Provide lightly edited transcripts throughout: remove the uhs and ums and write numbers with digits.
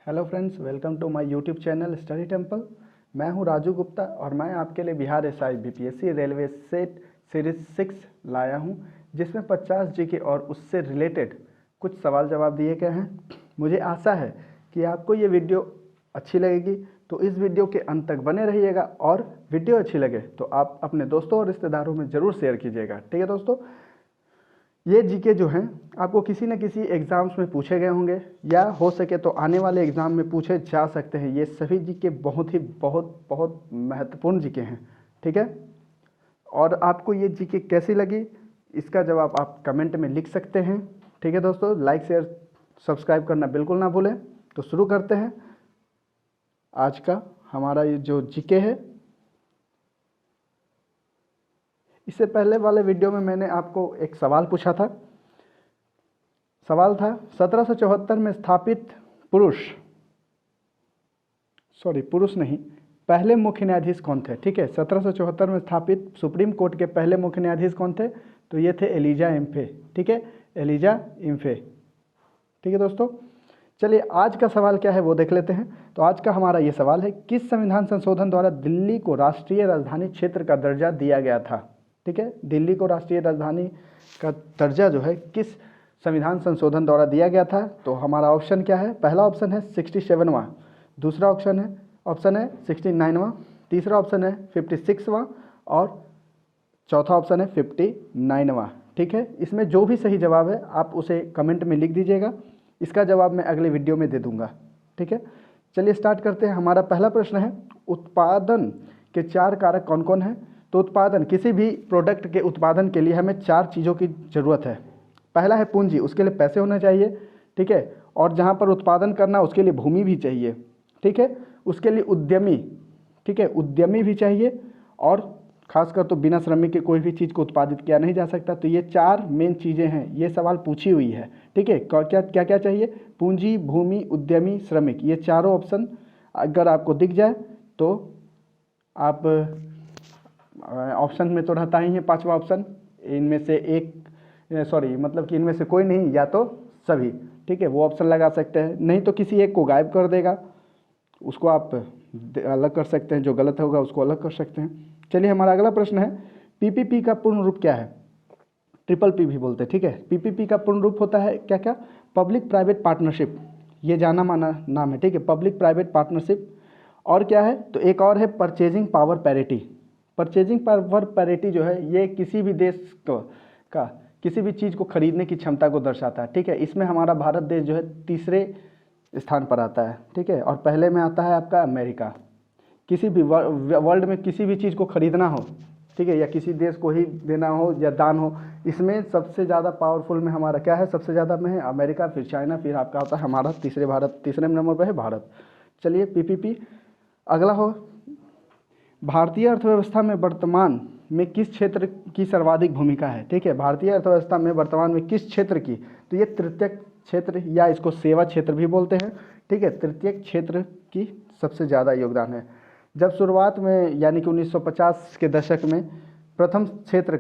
Hello friends, welcome to my YouTube channel study temple. मैं हूं राजू गुप्ता और मैं आपके लिए Bihar SI BPSC railway set series 6 लाया हूं, जिसमें 50 जीके और उससे रिलेटेड कुछ सवाल जवाब दिए गए हैं। मुझे आशा है कि आपको ये वीडियो अच्छी लगेगी, तो इस वीडियो के अंत तक बने रहिएगा और वीडियो अच्छी लगे तो आप अपने दोस्तों और रिश्तेदारों में ज़रूर शेयर कीजिएगा। ठीक है दोस्तों, ये जीके जो हैं आपको किसी न किसी एग्ज़ाम्स में पूछे गए होंगे या हो सके तो आने वाले एग्ज़ाम में पूछे जा सकते हैं। ये सभी जीके बहुत महत्वपूर्ण जीके हैं। ठीक है, और आपको ये जीके कैसी लगी इसका जवाब आप कमेंट में लिख सकते हैं। ठीक है दोस्तों, लाइक शेयर सब्सक्राइब करना बिल्कुल ना भूलें। तो शुरू करते हैं आज का हमारा ये जो जीके है। इससे पहले वाले वीडियो में मैंने आपको एक सवाल पूछा था। सवाल था 1774 में स्थापित पहले मुख्य न्यायाधीश कौन थे। ठीक है, 1774 में स्थापित सुप्रीम कोर्ट के पहले मुख्य न्यायाधीश कौन थे, तो ये थे एलिजा इम्फे। ठीक है, एलिजा इम्फे। ठीक है दोस्तों, चलिए आज का सवाल क्या है वो देख लेते हैं। तो आज का हमारा ये सवाल है, किस संविधान संशोधन द्वारा दिल्ली को राष्ट्रीय राजधानी क्षेत्र का दर्जा दिया गया था। ठीक है, दिल्ली को राष्ट्रीय राजधानी का दर्जा जो है किस संविधान संशोधन द्वारा दिया गया था। तो हमारा ऑप्शन क्या है, पहला ऑप्शन है 67वां, दूसरा ऑप्शन है 69वां, तीसरा ऑप्शन है 56वां और चौथा ऑप्शन है 59वां। ठीक है, इसमें जो भी सही जवाब है आप उसे कमेंट में लिख दीजिएगा, इसका जवाब मैं अगले वीडियो में दे दूंगा। ठीक है, चलिए स्टार्ट करते हैं। हमारा पहला प्रश्न है, उत्पादन के 4 कारक कौन कौन हैं। तो उत्पादन, किसी भी प्रोडक्ट के उत्पादन के लिए हमें 4 चीज़ों की ज़रूरत है। पहला है पूंजी, उसके लिए पैसे होने चाहिए। ठीक है, और जहाँ पर उत्पादन करना उसके लिए भूमि भी चाहिए। ठीक है, उसके लिए उद्यमी, ठीक है, उद्यमी भी चाहिए, और खासकर तो बिना श्रमिक के कोई भी चीज़ को उत्पादित किया नहीं जा सकता। तो ये 4 मेन चीज़ें हैं, ये सवाल पूछी हुई है। ठीक है, क्या क्या क्या चाहिए, पूंजी, भूमि, उद्यमी, श्रमिक। ये चारों ऑप्शन अगर आपको दिख जाए तो आप ऑप्शन में तो रहता ही है 5वां ऑप्शन, इनमें से मतलब कि इनमें से कोई नहीं या तो सभी। ठीक है, वो ऑप्शन लगा सकते हैं, नहीं तो किसी एक को गायब कर देगा, उसको आप अलग कर सकते हैं, जो गलत होगा उसको अलग कर सकते हैं। चलिए हमारा अगला प्रश्न है, पीपीपी का पूर्ण रूप क्या है। ट्रिपल पी भी बोलते हैं। ठीक है, पीपीपी का पूर्ण रूप होता है क्या क्या, पब्लिक प्राइवेट पार्टनरशिप, ये जाना माना नाम है। ठीक है, पब्लिक प्राइवेट पार्टनरशिप। और क्या है, तो एक और है purchasing power parity. Purchasing power parity जो है ये किसी भी देश का किसी भी चीज़ को खरीदने की क्षमता को दर्शाता है। ठीक है, इसमें हमारा भारत देश जो है तीसरे स्थान पर आता है। ठीक है, और पहले में आता है आपका अमेरिका। किसी भी वर्ल्ड में किसी भी चीज़ को खरीदना हो, ठीक है, या किसी देश को ही देना हो या दान हो, इसमें सबसे ज़्यादा पावरफुल में हमारा क्या है, सबसे ज़्यादा में है अमेरिका, फिर चाइना, फिर आपका होता है हमारा तीसरे नंबर पर है भारत। चलिए पीपीपी। अगला हो, भारतीय अर्थव्यवस्था में वर्तमान में किस क्षेत्र की सर्वाधिक भूमिका है। ठीक है, भारतीय अर्थव्यवस्था में वर्तमान में किस क्षेत्र की, तो ये तृतीयक क्षेत्र या इसको सेवा क्षेत्र भी बोलते हैं। ठीक है, तृतीयक क्षेत्र की सबसे ज़्यादा योगदान है। जब शुरुआत में यानी कि 1950 के दशक में प्रथम सेक्टर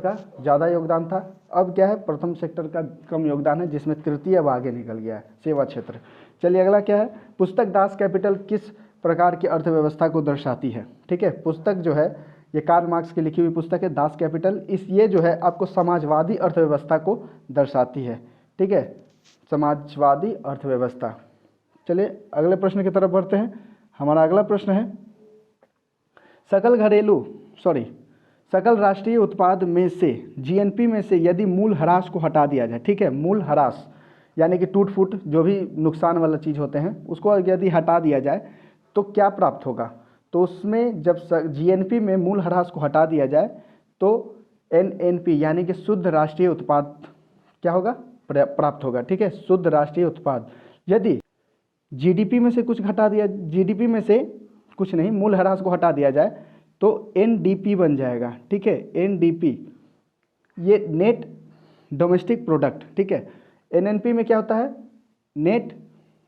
का ज़्यादा योगदान था, अब क्या है, प्रथम सेक्टर का कम योगदान है, जिसमें तृतीय अब आगे निकल गया है, सेवा क्षेत्र। चलिए अगला क्या है, पुस्तक दास कैपिटल किस प्रकार की अर्थव्यवस्था को दर्शाती है। ठीक है, पुस्तक जो है ये कार्ल मार्क्स की लिखी हुई पुस्तक है दास कैपिटल। ये जो है आपको समाजवादी अर्थव्यवस्था को दर्शाती है। ठीक है, समाजवादी अर्थव्यवस्था। चलिए अगले प्रश्न की तरफ बढ़ते हैं। हमारा अगला प्रश्न है, सकल राष्ट्रीय उत्पाद में से जीएनपी में से यदि मूल ह्रास को हटा दिया जाए। ठीक है, मूल ह्रास यानी कि टूट फूट जो भी नुकसान वाला चीज़ होते हैं उसको यदि हटा दिया जाए तो क्या प्राप्त होगा। तो उसमें जब जीएनपी में मूल ह्रास को हटा दिया जाए तो एनएनपी यानी कि शुद्ध राष्ट्रीय उत्पाद क्या होगा, प्राप्त होगा। ठीक है, शुद्ध राष्ट्रीय उत्पाद। यदि जीडीपी में से कुछ घटा दिया, जीडीपी में से कुछ नहीं, मूल ह्रास को हटा दिया जाए तो एनडीपी बन जाएगा। ठीक है, एनडीपी ये नेट डोमेस्टिक प्रोडक्ट। ठीक है, एनएनपी में क्या होता है, नेट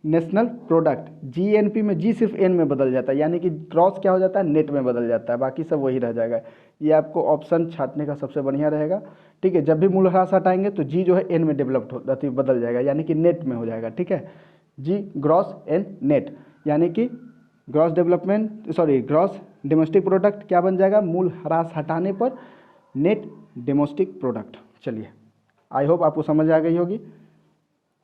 नेशनल प्रोडक्ट। जीएनपी में जी सिर्फ एन में बदल जाता है, यानी कि क्रॉस क्या हो जाता है, नेट में बदल जाता है, बाकी सब वही रह जाएगा। ये आपको ऑप्शन छाटने का सबसे बढ़िया रहेगा। ठीक है, जब भी मूल ह्रास हटाएंगे तो जी जो है एन में बदल जाएगा, यानी कि नेट में हो जाएगा। ठीक है, जी ग्रॉस एंड नेट, यानी कि ग्रॉस डोमेस्टिक प्रोडक्ट क्या बन जाएगा, मूल ह्रास हटाने पर नेट डोमेस्टिक प्रोडक्ट। चलिए आई होप आपको समझ आ गई होगी।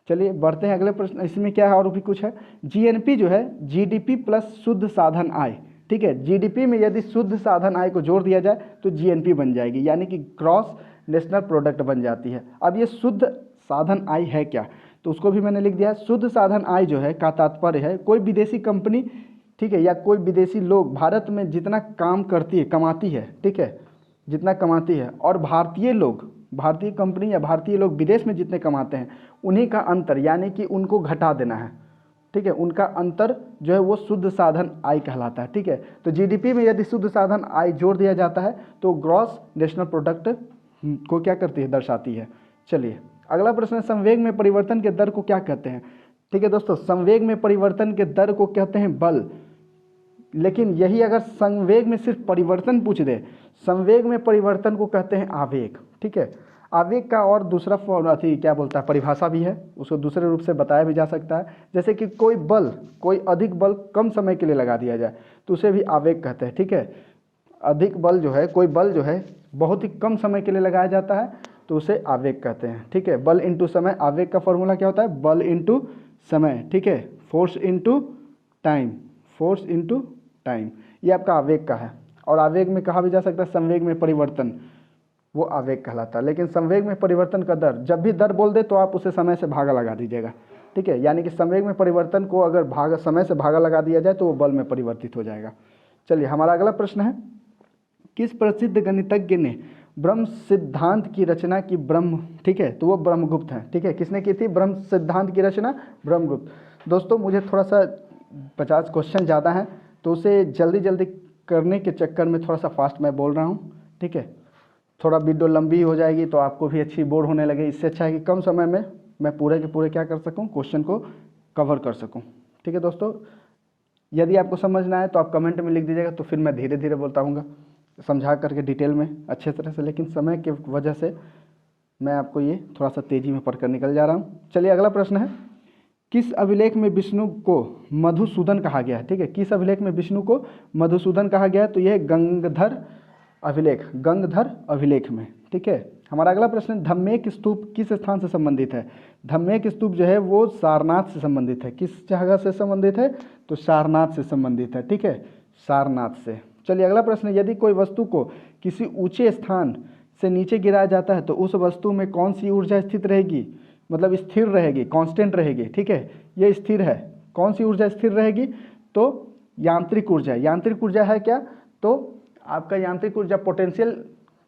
चलिए बढ़ते हैं अगले प्रश्न। इसमें क्या है और भी कुछ है, जीएनपी जो है जीडीपी प्लस शुद्ध साधन आय, ठीक है, जीडीपी में यदि शुद्ध साधन आय को जोड़ दिया जाए तो जीएनपी बन जाएगी, यानी कि ग्रॉस नेशनल प्रोडक्ट बन जाती है। अब ये शुद्ध साधन आय है क्या, तो उसको भी मैंने लिख दिया। शुद्ध साधन आय जो है का तात्पर्य है कोई विदेशी कंपनी, ठीक है, या कोई विदेशी लोग भारत में जितना काम करती है, कमाती है, ठीक है, जितना कमाती है, और भारतीय लोग, भारतीय कंपनी या भारतीय लोग विदेश में जितने कमाते हैं उन्हीं का अंतर, यानी कि उनको घटा देना है, ठीक है, उनका अंतर जो है वो शुद्ध साधन आय कहलाता है, ठीक है। तो जीडीपी में यदि शुद्ध साधन आय जोड़ दिया जाता है तो ग्रॉस नेशनल प्रोडक्ट को क्या करती है, दर्शाती है। चलिए अगला प्रश्न है, संवेग में परिवर्तन के दर को क्या कहते हैं। ठीक है दोस्तों, संवेग में परिवर्तन के दर को कहते हैं बल, लेकिन यही अगर संवेग में सिर्फ परिवर्तन पूछ दे, संवेग में परिवर्तन को कहते हैं आवेग, ठीक है। आवेग का और दूसरा क्या बोलता है, परिभाषा भी है, उसको दूसरे रूप से बताया भी जा सकता है। जैसे कि कोई बल, कोई अधिक बल कम समय के लिए लगा दिया जाए तो उसे भी आवेग कहते हैं, ठीक है। अधिक बल जो है, कोई बल जो है बहुत ही कम समय के लिए लगाया जाता है तो उसे आवेग कहते हैं, ठीक है। बल इंटू समय, आवेग का फॉर्मूला क्या होता है, बल इंटू समय, ठीक है, force into time, force into time, ये आपका आवेग का है। और आवेग में कहा भी जा सकता है संवेग में परिवर्तन, वो आवेग कहलाता है। लेकिन संवेग में परिवर्तन का दर, जब भी दर बोल दे तो आप उसे समय से भागा लगा दीजिएगा, ठीक है। यानी कि संवेग में परिवर्तन को अगर समय से भागा लगा दिया जाए तो वो बल में परिवर्तित हो जाएगा। चलिए हमारा अगला प्रश्न है, किस प्रसिद्ध गणितज्ञ ने ब्रह्म सिद्धांत की रचना की, ब्रह्म, ठीक है, तो वो ब्रह्मगुप्त हैं, ठीक है। किसने की थी ब्रह्म सिद्धांत की रचना, ब्रह्मगुप्त। दोस्तों मुझे थोड़ा सा 50 क्वेश्चन ज़्यादा हैं तो उसे जल्दी जल्दी करने के चक्कर में थोड़ा सा फास्ट मैं बोल रहा हूँ, ठीक है। थोड़ा वीडियो लंबी हो जाएगी तो आपको भी अच्छी बोर होने लगे, इससे अच्छा है कि कम समय में मैं पूरे के पूरे क्या कर सकूँ, क्वेश्चन को कवर कर सकूँ, ठीक है दोस्तों। यदि आपको समझ ना आए तो आप कमेंट में लिख दीजिएगा, तो फिर मैं धीरे धीरे बोलता हूँगा, समझा करके डिटेल में अच्छे तरह से, लेकिन समय की वजह से मैं आपको ये थोड़ा सा तेज़ी में पढ़कर निकल जा रहा हूँ। चलिए अगला प्रश्न है, किस अभिलेख में विष्णु को मधुसूदन कहा गया है, ठीक है, किस अभिलेख में विष्णु को मधुसूदन कहा गया है, तो यह गंगधर अभिलेख, गंगधर अभिलेख में, ठीक है। हमारा अगला प्रश्न, धम्मेक स्तूप किस स्थान से संबंधित है। धम्मेक स्तूप जो है वो सारनाथ से संबंधित है। किस जगह से संबंधित है, तो सारनाथ से संबंधित है, ठीक है, सारनाथ से। चलिए अगला प्रश्न, यदि कोई वस्तु को किसी ऊंचे स्थान से नीचे गिराया जाता है तो उस वस्तु में कौन सी ऊर्जा स्थित रहेगी, मतलब स्थिर रहेगी, कांस्टेंट रहेगी, ठीक है, ये स्थिर है। कौन सी ऊर्जा स्थिर रहेगी, तो यांत्रिक ऊर्जा। यांत्रिक ऊर्जा है क्या, तो आपका यांत्रिक ऊर्जा पोटेंशियल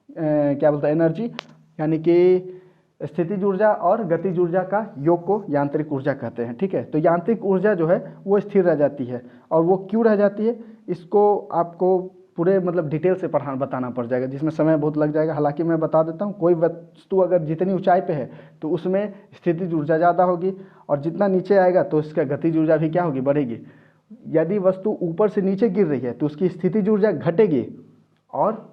क्या बोलता है, एनर्जी, यानी कि स्थितिज ऊर्जा और गतिज ऊर्जा का योग को यांत्रिक ऊर्जा कहते हैं, ठीक है। तो यांत्रिक ऊर्जा जो है वो स्थिर रह जाती है, और वो क्यों रह जाती है इसको आपको पूरे मतलब डिटेल से बताना पड़ जाएगा, जिसमें समय बहुत लग जाएगा। हालांकि मैं बता देता हूँ, कोई वस्तु अगर जितनी ऊंचाई पे है तो उसमें स्थितिज ऊर्जा ज़्यादा होगी, और जितना नीचे आएगा तो उसका गतिज ऊर्जा भी क्या होगी, बढ़ेगी। यदि वस्तु ऊपर से नीचे गिर रही है तो उसकी स्थितिज ऊर्जा घटेगी, और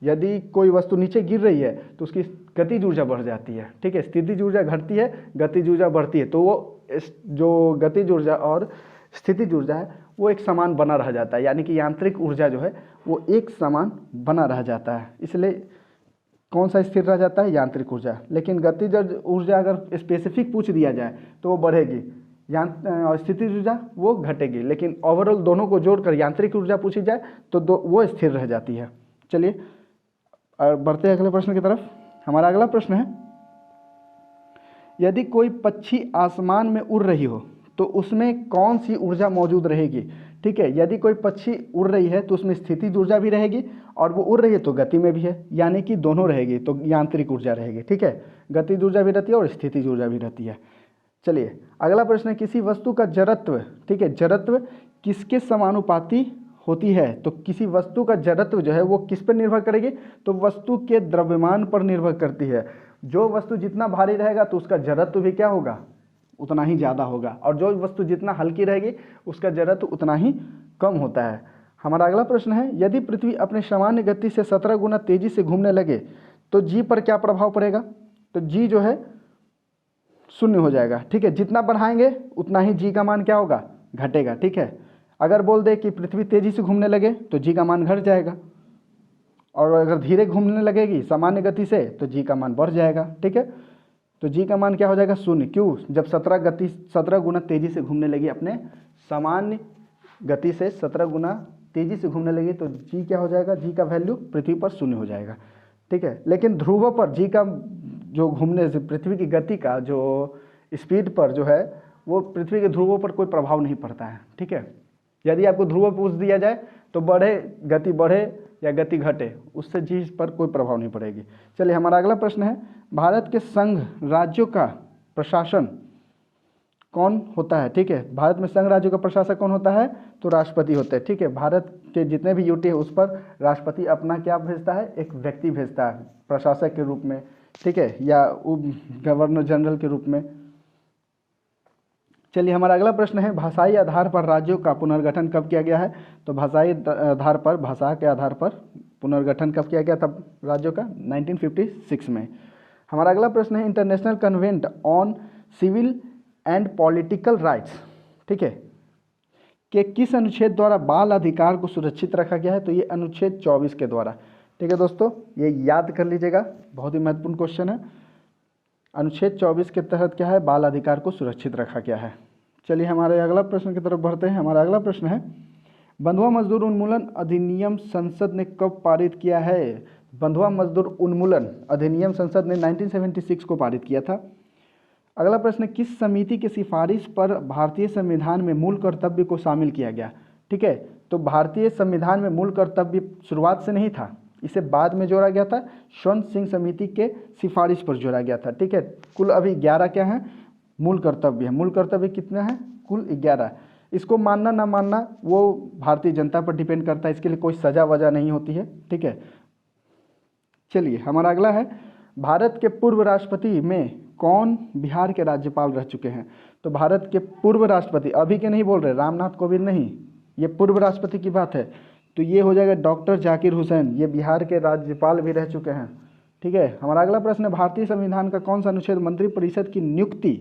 यदि कोई वस्तु नीचे गिर रही है तो उसकी गतिज ऊर्जा बढ़ जाती है, ठीक है। स्थितिज ऊर्जा घटती है, गतिज ऊर्जा बढ़ती है, तो वो जो गतिज ऊर्जा और स्थितिज ऊर्जा है वो एक समान बना रह जाता है, यानी कि यांत्रिक ऊर्जा जो है वो एक समान बना रह जाता है। इसलिए कौन सा स्थिर रह जाता है, यांत्रिक ऊर्जा। लेकिन गतिज ऊर्जा अगर स्पेसिफिक पूछ दिया जाए तो वो बढ़ेगी, और स्थितिज ऊर्जा वो घटेगी। लेकिन ओवरऑल दोनों को जोड़कर यांत्रिक ऊर्जा पूछी जाए तो वो स्थिर रह जाती है। चलिए बढ़ते हैं अगले प्रश्न की तरफ। हमारा अगला प्रश्न है, यदि कोई पक्षी आसमान में उड़ रही हो तो उसमें कौन सी ऊर्जा मौजूद रहेगी, ठीक है। यदि कोई पक्षी उड़ रही है तो उसमें स्थितिज ऊर्जा भी रहेगी, और वो उड़ रही है तो गति में भी है, यानी कि दोनों रहेगी, तो यांत्रिक ऊर्जा रहेगी, ठीक है। गतिज ऊर्जा भी रहती है और स्थितिज ऊर्जा भी रहती है। चलिए अगला प्रश्न है, किसी वस्तु का जड़त्व, ठीक है, जड़त्व किसके समानुपाती होती है। तो किसी वस्तु का जड़त्व जो है वो किस पर निर्भर करेगी, तो वस्तु के द्रव्यमान पर निर्भर करती है। जो वस्तु जितना भारी रहेगा तो उसका जड़त्व भी क्या होगा, उतना ही ज़्यादा होगा, और जो वस्तु जितना हल्की रहेगी उसका जड़त्व उतना ही कम होता है। हमारा अगला प्रश्न है, यदि पृथ्वी अपने सामान्य गति से 17 गुना तेजी से घूमने लगे तो जी पर क्या प्रभाव पड़ेगा। तो जी जो है शून्य हो जाएगा। ठीक है, जितना बढ़ाएंगे उतना ही जी का मान क्या होगा, घटेगा। ठीक है, अगर बोल दे कि पृथ्वी तेजी से घूमने लगे तो जी का मान घट जाएगा, और अगर धीरे घूमने लगेगी सामान्य गति से तो जी का मान बढ़ जाएगा। ठीक है, तो जी का मान क्या हो जाएगा, शून्य। क्यों, जब 17 गुना तेजी से घूमने लगी अपने सामान्य गति से 17 गुना तेजी से घूमने लगी तो जी क्या हो जाएगा, जी का वैल्यू पृथ्वी पर शून्य हो जाएगा। ठीक है, लेकिन ध्रुवों पर जी का जो घूमने से पृथ्वी की गति का जो स्पीड पर जो है वो पृथ्वी के ध्रुवों पर कोई प्रभाव नहीं पड़ता है। ठीक है, यदि आपको ध्रुव पूछ दिया जाए तो गति बढ़े या गति घटे, उससे जी पर कोई प्रभाव नहीं पड़ेगी। चलिए हमारा अगला प्रश्न है, भारत के संघ राज्यों का प्रशासन कौन होता है। ठीक है, भारत में संघ राज्यों का प्रशासक कौन होता है, तो राष्ट्रपति होते हैं। ठीक है, भारत के जितने भी यूटी है उस पर राष्ट्रपति अपना क्या भेजता है, एक व्यक्ति भेजता है प्रशासक के रूप में। ठीक है, या गवर्नर जनरल के रूप में। चलिए हमारा अगला प्रश्न है, भाषाई आधार पर राज्यों का पुनर्गठन कब किया गया है। तो भाषाई आधार पर, भाषा के आधार पर पुनर्गठन कब किया गया था राज्यों का, 1956 में। हमारा अगला प्रश्न है, international covenant on civil and political rights, ठीक है, कि किस अनुच्छेद द्वारा बाल अधिकार को सुरक्षित रखा गया है। तो ये अनुच्छेद 24 के द्वारा। ठीक है दोस्तों, ये याद कर लीजिएगा, बहुत ही महत्वपूर्ण क्वेश्चन है। अनुच्छेद 24 के तहत क्या है, बाल अधिकार को सुरक्षित रखा गया है। चलिए हमारे अगला प्रश्न की तरफ बढ़ते हैं। हमारा अगला प्रश्न है, बंधुआ मजदूर उन्मूलन अधिनियम संसद ने कब पारित किया है। बंधुआ मजदूर उन्मूलन अधिनियम संसद ने 1976 को पारित किया था। अगला प्रश्न, किस समिति की सिफारिश पर भारतीय संविधान में मूल कर्तव्य को शामिल किया गया। ठीक है, तो भारतीय संविधान में मूल कर्तव्य शुरुआत से नहीं था, इसे बाद में जोड़ा गया था, स्वर्ण सिंह समिति के सिफारिश पर जोड़ा गया था। ठीक है, कुल अभी 11 क्या है, मूल कर्तव्य है। मूल कर्तव्य कितना है, कुल 11। इसको मानना ना मानना वो भारतीय जनता पर डिपेंड करता है, इसके लिए कोई सजा वजह नहीं होती है। ठीक है, चलिए हमारा अगला है, भारत के पूर्व राष्ट्रपति में कौन बिहार के राज्यपाल रह चुके हैं। तो भारत के पूर्व राष्ट्रपति, अभी के नहीं बोल रहे, रामनाथ कोविंद नहीं, ये पूर्व राष्ट्रपति की बात है, तो ये हो जाएगा डॉक्टर जाकिर हुसैन, ये बिहार के राज्यपाल भी रह चुके हैं। ठीक है, हमारा अगला प्रश्न है, भारतीय संविधान का कौन सा अनुच्छेद मंत्रिपरिषद की नियुक्ति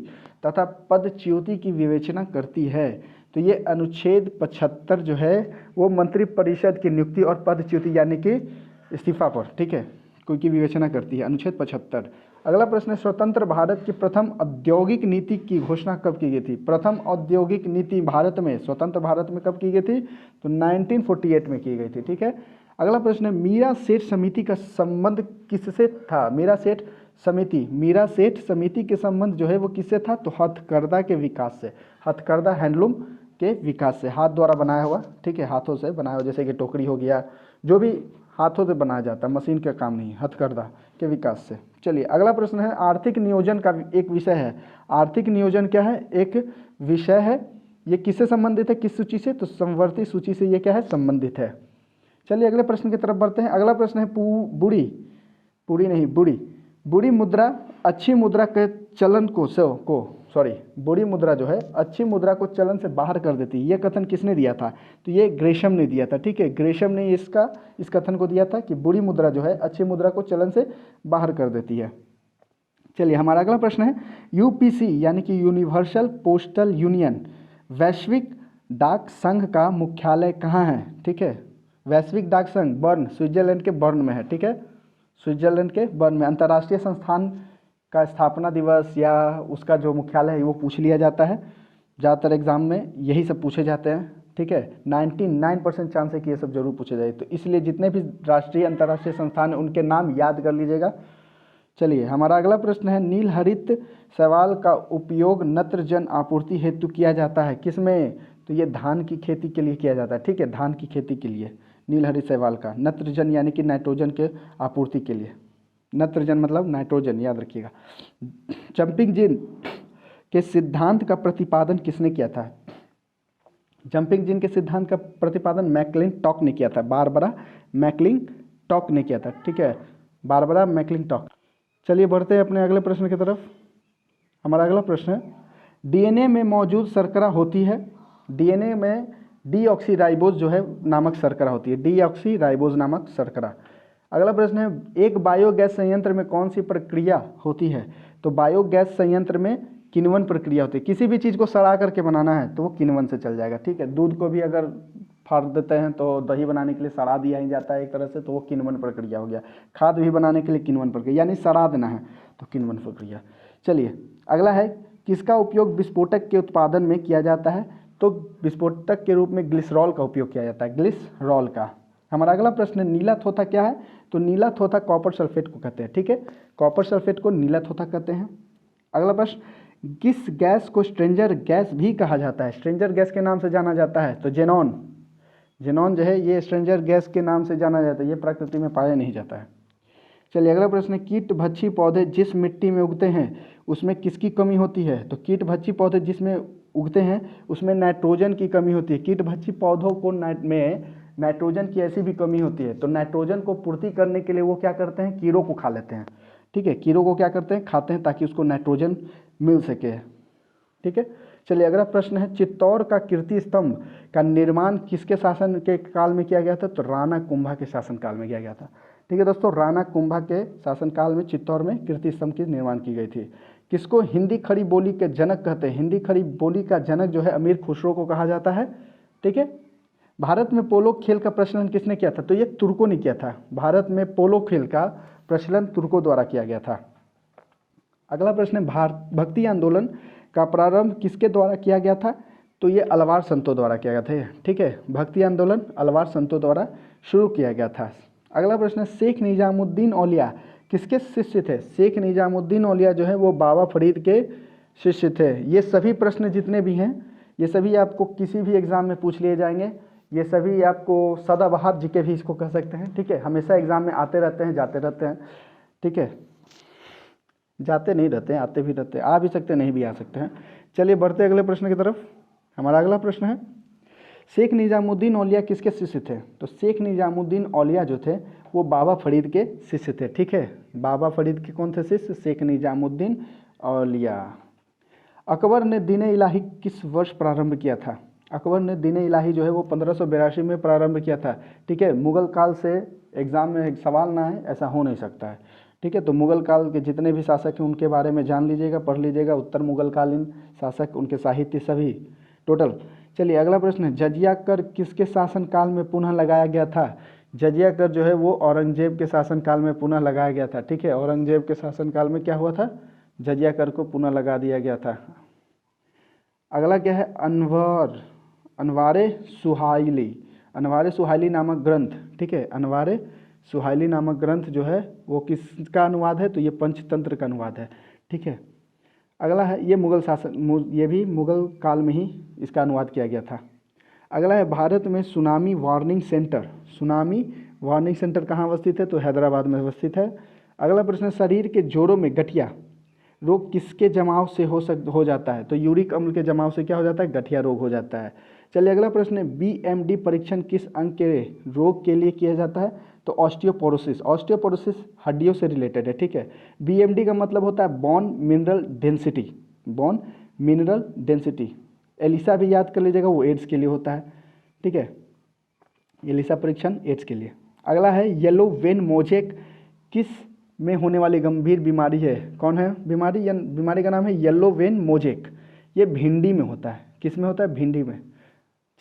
तथा पदच्युति की विवेचना करती है। तो ये अनुच्छेद 75 जो है वो मंत्रिपरिषद की नियुक्ति और पदच्युति यानी कि इस्तीफा पर, ठीक है, कोई की विवेचना करती है, अनुच्छेद 75। अगला प्रश्न है, स्वतंत्र भारत की प्रथम औद्योगिक नीति की घोषणा कब की गई थी। प्रथम औद्योगिक नीति भारत में, स्वतंत्र भारत में कब की गई थी, तो 1948 में की गई थी। ठीक है, अगला प्रश्न है, मीरा सेठ समिति का संबंध किससे था। मीरा सेठ समिति के संबंध जो है वो किससे था, तो हथकरघा के विकास से, हथकरघा हैंडलूम के विकास से, हाथ द्वारा बनाया हुआ, ठीक है, हाथों से बनाया हुआ, जैसे कि टोकरी हो गया, जो भी हाथों से बनाया जाता है, मशीन का काम नहीं, हथकरघा के विकास से। चलिए अगला प्रश्न है, आर्थिक नियोजन का एक विषय है। आर्थिक नियोजन क्या है, एक विषय है, ये किससे संबंधित है, किस सूची से, तो समवर्ती सूची से ये क्या है, संबंधित है। चलिए अगले प्रश्न की तरफ बढ़ते हैं। अगला प्रश्न है, बुरी मुद्रा अच्छी मुद्रा के चलन बुरी मुद्रा जो है अच्छी मुद्रा को चलन से बाहर कर देती है, ये कथन किसने दिया था, तो ये ग्रेशम ने दिया था। ठीक है, ग्रेशम ने इस कथन को दिया था कि बुरी मुद्रा जो है अच्छी मुद्रा को चलन से बाहर कर देती है। चलिए हमारा अगला प्रश्न है, यूपीसी यानी कि यूनिवर्सल पोस्टल यूनियन वैश्विक डाक संघ का मुख्यालय कहाँ है। ठीक है, वैश्विक डाक संघ बर्न, स्विट्जरलैंड के बर्न में है। ठीक है, स्विट्जरलैंड के बर्न में। अंतर्राष्ट्रीय संस्थान का स्थापना दिवस या उसका जो मुख्यालय है वो पूछ लिया जाता है, ज़्यादातर एग्जाम में यही सब पूछे जाते हैं। ठीक है, 99% चांस है कि ये सब जरूर पूछे जाए, तो इसलिए जितने भी राष्ट्रीय अंतर्राष्ट्रीय संस्थान हैं उनके नाम याद कर लीजिएगा। चलिए हमारा अगला प्रश्न है, नील हरित शैवाल का उपयोग नत्रजन आपूर्ति हेतु किया जाता है, किसमें, तो ये धान की खेती के लिए किया जाता है। ठीक है, धान की खेती के लिए नील हरित शैवाल का, नत्रजन यानी कि नाइट्रोजन के आपूर्ति के लिए, नत्रजन मतलब नाइट्रोजन, याद रखिएगा। जंपिंग जिन के सिद्धांत का प्रतिपादन किसने किया था। जंपिंग जिन के सिद्धांत का प्रतिपादन मैकक्लिंटॉक ने किया था, बारबरा मैकक्लिंटॉक ने किया था। ठीक है, बारबरा मैकक्लिंटॉक। चलिए बढ़ते हैं अपने अगले प्रश्न की तरफ। हमारा अगला प्रश्न है, डीएनए में मौजूद शर्करा होती है, डीएनए में डीऑक्सीराइबोज जो है नामक शर्करा होती है, डीऑक्सीराइबोज नामक शर्करा। अगला प्रश्न है, एक बायोगैस संयंत्र में कौन सी प्रक्रिया होती है। तो बायोगैस संयंत्र में किण्वन प्रक्रिया होती है। किसी भी चीज़ को सड़ा करके बनाना है तो वो किण्वन से चल जाएगा, ठीक है। दूध को भी अगर फाड़ देते हैं तो दही बनाने के लिए सड़ा दिया ही जाता है एक तरह से, तो वो किण्वन प्रक्रिया हो गया। खाद भी बनाने के लिए किण्वन प्रक्रिया, यानी सड़ा देना है तो किण्वन प्रक्रिया। चलिए अगला है, किसका उपयोग विस्फोटक के उत्पादन में किया जाता है? तो विस्फोटक के रूप में ग्लिसरॉल का उपयोग किया जाता है, ग्लिसरॉल का। हमारा अगला प्रश्न है, नीला थोथा क्या है? तो नीला थोथा कॉपर सल्फेट को कहते हैं, ठीक है। कॉपर सल्फेट को नीला थोथा कहते हैं। अगला प्रश्न, किस गैस को स्ट्रेंजर गैस भी कहा जाता है? स्ट्रेंजर गैस के नाम से जाना जाता है तो जेनॉन, जेनॉन जो है ये स्ट्रेंजर गैस के नाम से जाना जाता है, ये प्रकृति में पाया नहीं जाता है। चलिए अगला प्रश्न है, कीट भक्षी पौधे जिस मिट्टी में उगते हैं उसमें किसकी कमी होती है? तो कीट भक्षी पौधे जिसमें उगते हैं उसमें नाइट्रोजन की कमी होती है। कीट भक्षी पौधों को में नाइट्रोजन की ऐसी भी कमी होती है, तो नाइट्रोजन को पूर्ति करने के लिए वो क्या करते हैं? कीड़ों को खा लेते हैं, ठीक है। कीड़ों को क्या करते हैं? खाते हैं, ताकि उसको नाइट्रोजन मिल सके, ठीक है। चलिए अगला प्रश्न है, चित्तौड़ का कीर्ति स्तंभ का निर्माण किसके शासन के काल में किया गया था? तो राणा कुंभा के शासनकाल में किया गया था, ठीक है दोस्तों। राणा कुंभा के शासनकाल में चित्तौड़ में कीर्ति स्तंभ की निर्माण की गई थी। किसको हिंदी खड़ी बोली के जनक कहते हैं? हिंदी खड़ी बोली का जनक जो है अमीर खुसरो को कहा जाता है, ठीक है। भारत में पोलो खेल का प्रचलन किसने किया था? तो ये तुर्कों ने किया था। भारत में पोलो खेल का प्रचलन तुर्कों द्वारा किया गया था। अगला प्रश्न है, भक्ति आंदोलन का प्रारंभ किसके द्वारा किया गया था? तो ये अलवार संतों द्वारा किया गया था, ठीक है। भक्ति आंदोलन अलवार संतों द्वारा शुरू किया गया था। अगला प्रश्न है, शेख निजामुद्दीन औलिया किसके शिष्य थे? शेख निजामुद्दीन औलिया जो है वो बाबा फरीद के शिष्य थे। ये सभी प्रश्न जितने भी हैं ये सभी आपको किसी भी एग्जाम में पूछ लिए जाएंगे। ये सभी आपको सदाबहार जीके भी इसको कह सकते हैं, ठीक है। हमेशा एग्जाम में आते रहते हैं, जाते रहते हैं, ठीक है। जाते नहीं रहते हैं, आते भी रहते हैं, आ भी सकते हैं, नहीं भी आ सकते हैं। चलिए बढ़ते अगले प्रश्न की तरफ। हमारा अगला प्रश्न है, शेख निजामुद्दीन औलिया किसके शिष्य थे? तो शेख निजामुद्दीन औलिया जो थे वो बाबा फरीद के शिष्य थे, ठीक है। बाबा फरीद के कौन थे शिष्य? शेख निजामुद्दीन औलिया। अकबर ने दीन इलाही किस वर्ष प्रारंभ किया था? अकबर ने दीन इलाही जो है वो 1582 में प्रारंभ किया था, ठीक है। मुगल काल से एग्जाम में एक सवाल ना है ऐसा हो नहीं सकता है, ठीक है। तो मुगल काल के जितने भी शासक हैं उनके बारे में जान लीजिएगा, पढ़ लीजिएगा, उत्तर मुगल कालीन शासक, उनके साहित्य सभी टोटल। चलिए अगला प्रश्न है, जजिया कर किसके शासनकाल में पुनः लगाया गया था? जजिया कर जो है वो औरंगजेब के शासनकाल में पुनः लगाया गया था, ठीक है। औरंगजेब के शासनकाल में क्या हुआ था? जजिया कर को पुनः लगा दिया गया था। अगला क्या है, अनवारे सुहाइली, अनवारे सुहाइली नामक ग्रंथ, ठीक है। अनवारे सुहाइली नामक ग्रंथ जो है वो किसका अनुवाद है? तो ये पंचतंत्र का अनुवाद है, ठीक है। अगला है, ये मुगल शासन, ये भी मुगल काल में ही इसका अनुवाद किया गया था। अगला है, भारत में tsunami warning centre, tsunami warning centre कहाँ अवस्थित है? तो हैदराबाद में अवस्थित है। अगला प्रश्न, शरीर के जोड़ों में गठिया रोग किसके जमाव से हो जाता है? तो यूरिक अम्ल के जमाव से क्या हो जाता है? गठिया रोग हो जाता है। चलिए अगला प्रश्न है, बीएमडी परीक्षण किस अंग के रोग के लिए किया जाता है? तो ऑस्टियोपोरोसिस, ऑस्टियोपोरोसिस हड्डियों से रिलेटेड है, ठीक है। बीएमडी का मतलब होता है bone mineral density, bone mineral density. ELISA भी याद कर लीजिएगा, वो एड्स के लिए होता है, ठीक है। एलिसा परीक्षण एड्स के लिए। अगला है, येलो वेन मोजेक किस में होने वाली गंभीर बीमारी है? कौन है बीमारी? बीमारी का नाम है येलो वेन मोजेक। ये भिंडी में होता है, किस में होता है? भिंडी में।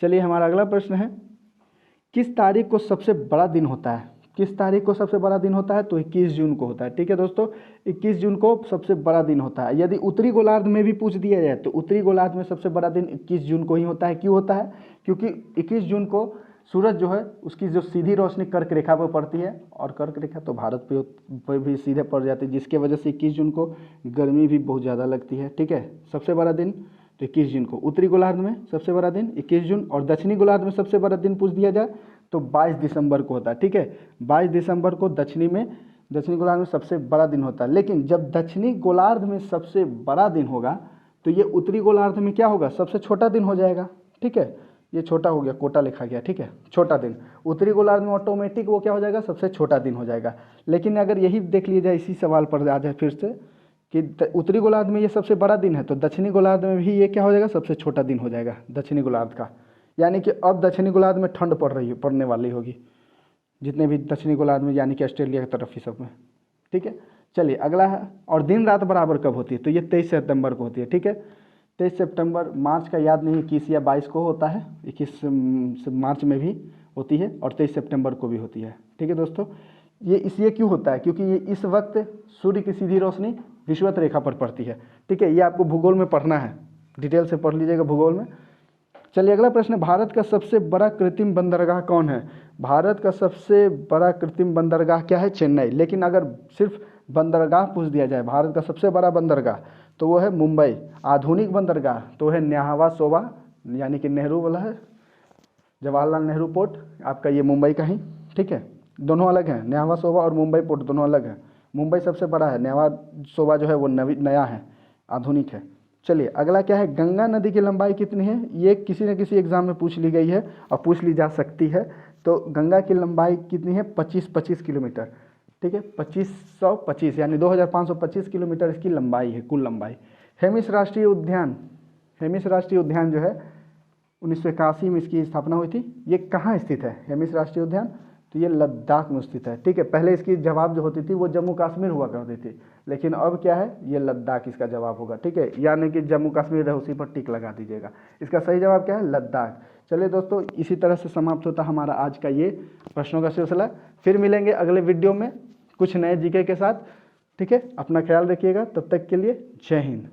चलिए हमारा अगला प्रश्न है, किस तारीख को सबसे बड़ा दिन होता है? किस तारीख को सबसे बड़ा दिन होता है? तो 21 जून को होता है, ठीक है दोस्तों। 21 जून को सबसे बड़ा दिन होता है। यदि उत्तरी गोलार्ध में भी पूछ दिया जाए तो उत्तरी गोलार्ध में सबसे बड़ा दिन 21 जून को ही होता है। क्यों होता है? क्योंकि 21 जून को सूरज जो है उसकी जो सीधी रोशनी कर्क रेखा पर पड़ती है, और कर्क रेखा तो भारत पे भी सीधे पड़ जाती है, जिसके वजह से 21 जून को गर्मी भी बहुत ज़्यादा लगती है, ठीक है। सबसे बड़ा दिन तो 21 जून को उत्तरी गोलार्ध में सबसे बड़ा दिन 21 जून, और दक्षिणी गोलार्ध में सबसे बड़ा दिन पूछ दिया जाए तो 22 दिसंबर को होता है, ठीक है। 22 दिसंबर को दक्षिणी गोलार्ध में सबसे बड़ा दिन होता है। लेकिन जब दक्षिणी गोलार्ध में सबसे बड़ा दिन होगा तो ये उत्तरी गोलार्ध में क्या होगा? सबसे छोटा दिन हो जाएगा, ठीक है। ये छोटा हो गया, कोटा लिखा गया, ठीक है, छोटा दिन। उत्तरी गोलार्ध में ऑटोमेटिक वो क्या हो जाएगा? सबसे छोटा दिन हो जाएगा। लेकिन अगर यही देख लिया जाए, इसी सवाल पर आ जाए फिर से कि उत्तरी गोलार्ध में ये सबसे बड़ा दिन है, तो दक्षिणी गोलार्ध में भी ये क्या हो जाएगा? सबसे छोटा दिन हो जाएगा दक्षिणी गोलार्ध का। यानी कि अब दक्षिणी गोलार्ध में ठंड पड़ने वाली होगी, जितने भी दक्षिणी गोलार्ध में, यानी कि ऑस्ट्रेलिया की तरफ ही सब में, ठीक है। चलिए अगला है, और दिन रात बराबर कब होती है, तो ये 23 सितंबर को होती है, ठीक है। 23 सितंबर, मार्च का याद नहीं, 21 या 22 को होता है, 21 मार्च में भी होती है और 23 सितंबर को भी होती है, ठीक है दोस्तों। ये इसलिए क्यों होता है, क्योंकि ये इस वक्त सूर्य की सीधी रोशनी विषुवत रेखा पर पड़ती है, ठीक है। ये आपको भूगोल में पढ़ना है, डिटेल से पढ़ लीजिएगा भूगोल में। चलिए अगला प्रश्न है, भारत का सबसे बड़ा कृत्रिम बंदरगाह कौन है। भारत का सबसे बड़ा कृत्रिम बंदरगाह क्या है, चेन्नई। लेकिन अगर सिर्फ बंदरगाह पूछ दिया जाए भारत का सबसे बड़ा बंदरगाह, तो वो है मुंबई। आधुनिक बंदरगाह तो है न्यावा सोबा, यानी कि नेहरू वाला है, जवाहरलाल नेहरू पोर्ट आपका, ये मुंबई का ही, ठीक है। दोनों अलग हैं, न्यावा सोबा और मुंबई पोर्ट दोनों अलग हैं। मुंबई सबसे बड़ा है, न्यावा सोबा जो है वो नया है, आधुनिक है। चलिए अगला क्या है, गंगा नदी की लंबाई कितनी है। ये किसी न किसी एग्जाम में पूछ ली गई है और पूछ ली जा सकती है। तो गंगा की लंबाई कितनी है, 25 किलोमीटर, ठीक है। 2525 यानी 2525 किलोमीटर इसकी लंबाई है, कुल लंबाई। हेमिस राष्ट्रीय उद्यान, हेमिस राष्ट्रीय उद्यान जो है 1981 में इसकी स्थापना हुई थी। ये कहाँ स्थित है हेमिस राष्ट्रीय उद्यान, तो ये लद्दाख में स्थित है, ठीक है। पहले इसकी जवाब जो होती थी वो जम्मू कश्मीर हुआ करती थी, लेकिन अब क्या है, ये लद्दाख इसका जवाब होगा, ठीक है। यानी कि जम्मू कश्मीर है, उसी पर टिक लगा दीजिएगा। इसका सही जवाब क्या है, लद्दाख। चलिए दोस्तों, इसी तरह से समाप्त होता हमारा आज का ये प्रश्नों का सिलसिला। फिर मिलेंगे अगले वीडियो में कुछ नए जीके के साथ, ठीक है। अपना ख्याल रखिएगा, तब तक के लिए जय हिंद।